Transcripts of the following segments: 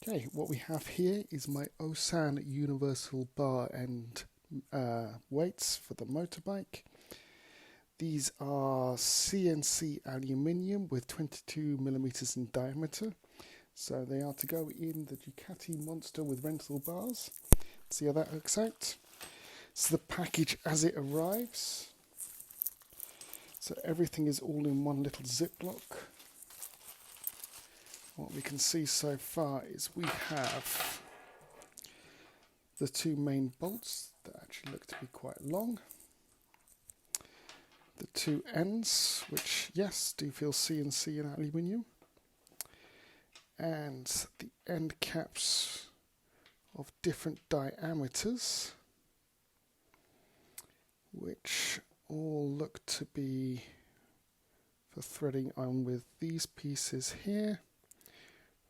Okay, what we have here is my Osan universal bar and weights for the motorbike. These are CNC aluminium with 22 millimeters in diameter. So they are to go in the Ducati Monster with rental bars. See how that looks out? So the package as it arrives. So everything is all in one little Ziploc. What we can see so far is we have the two main bolts that actually look to be quite long. The two ends, which yes, do feel CNC and aluminium. And the end caps of different diameters, which all look to be for threading on with these pieces here,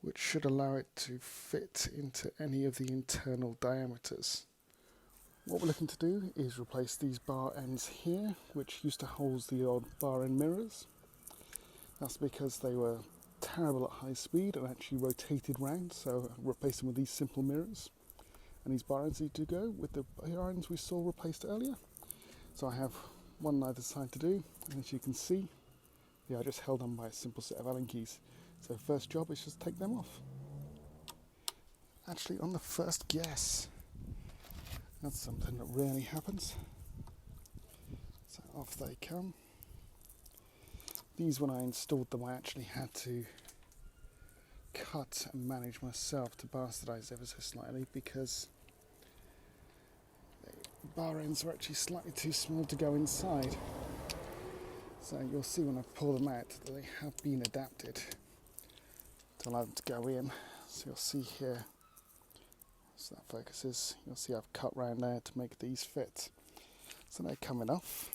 which should allow it to fit into any of the internal diameters. What we're looking to do is replace these bar ends here, which used to hold the old bar end mirrors. That's because they were terrible at high speed and actually rotated round, so replace them with these simple mirrors. And these bar ends need to go with the bar ends we saw replaced earlier. So I have one on either side to do, and as you can see, they are just held on by a simple set of Allen keys. So first job is just take them off. Actually, on the first guess, that's something that rarely happens. So off they come. These, when I installed them, I actually had to cut and manage myself to bastardize ever so slightly because the bar ends were actually slightly too small to go inside. So you'll see when I pull them out that they have been adapted to allow them to go in. So you'll see here, so that focuses, you'll see I've cut round there to make these fit. So they're coming off.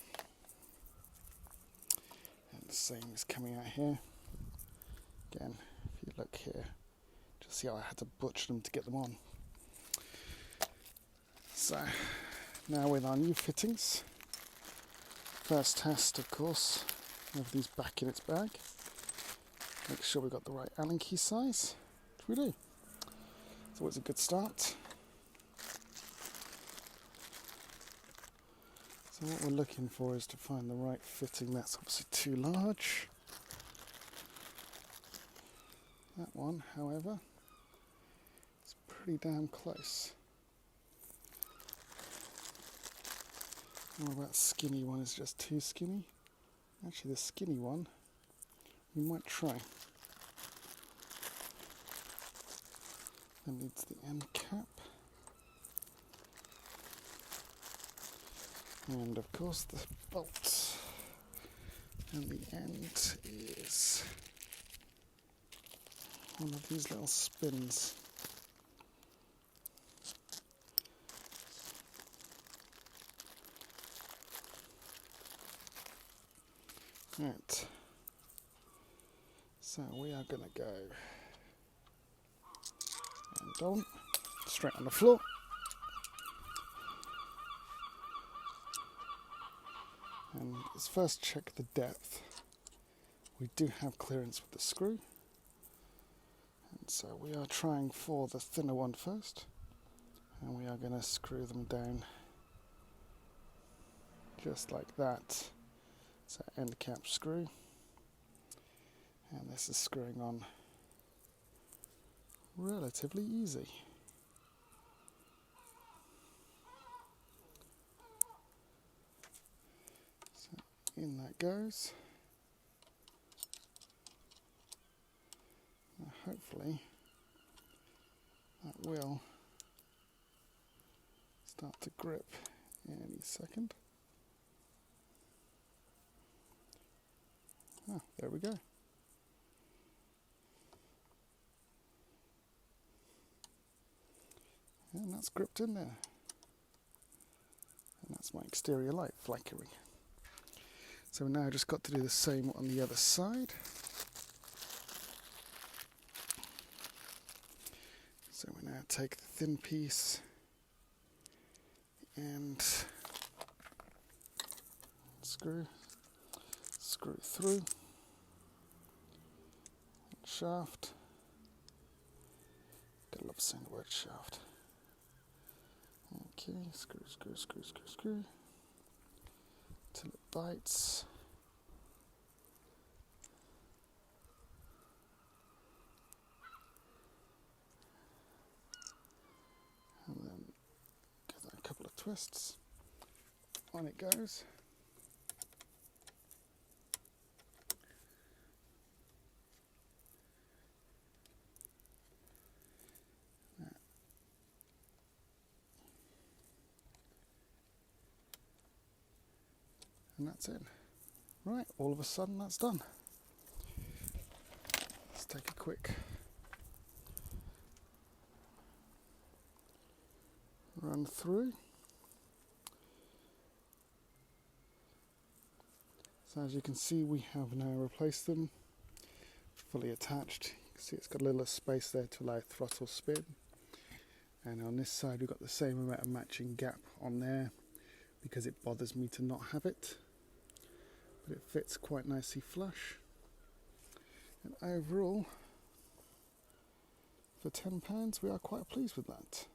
And the same is coming out here. Again, if you look here, just see how I had to butcher them to get them on. So now with our new fittings, first test of course, have these back in its bag. Make sure we've got the right Allen key size, which we do. It's always a good start. So what we're looking for is to find the right fitting. That's obviously too large. That one, however, is pretty damn close. What about skinny one is just too skinny? Actually, the skinny one, we might try. That needs the end cap. And of course the bolt. And the end is one of these little spins. Right. So we are going to go and on, straight on the floor. And let's first check the depth. We do have clearance with the screw. And so we are trying for the thinner one first. And we are going to screw them down just like that. It's an end cap screw. And this is screwing on relatively easy. So in that goes. Now hopefully that will start to grip any second. Ah, there we go. And that's gripped in there. And that's my exterior light flickering. So now I've just got to do the same on the other side. So we now take the thin piece and screw through shaft, love saying the word shaft. Okay, screw, screw, screw, screw, screw, till it bites. And then give that a couple of twists. On it goes. And that's it. Right, all of a sudden that's done. Let's take a quick run through. So as you can see, we have now replaced them, fully attached. You can see it's got a little space there to allow throttle spin. And on this side we've got the same amount of matching gap on there because it bothers me to not have it. But it fits quite nicely flush. And overall, for £10 we are quite pleased with that.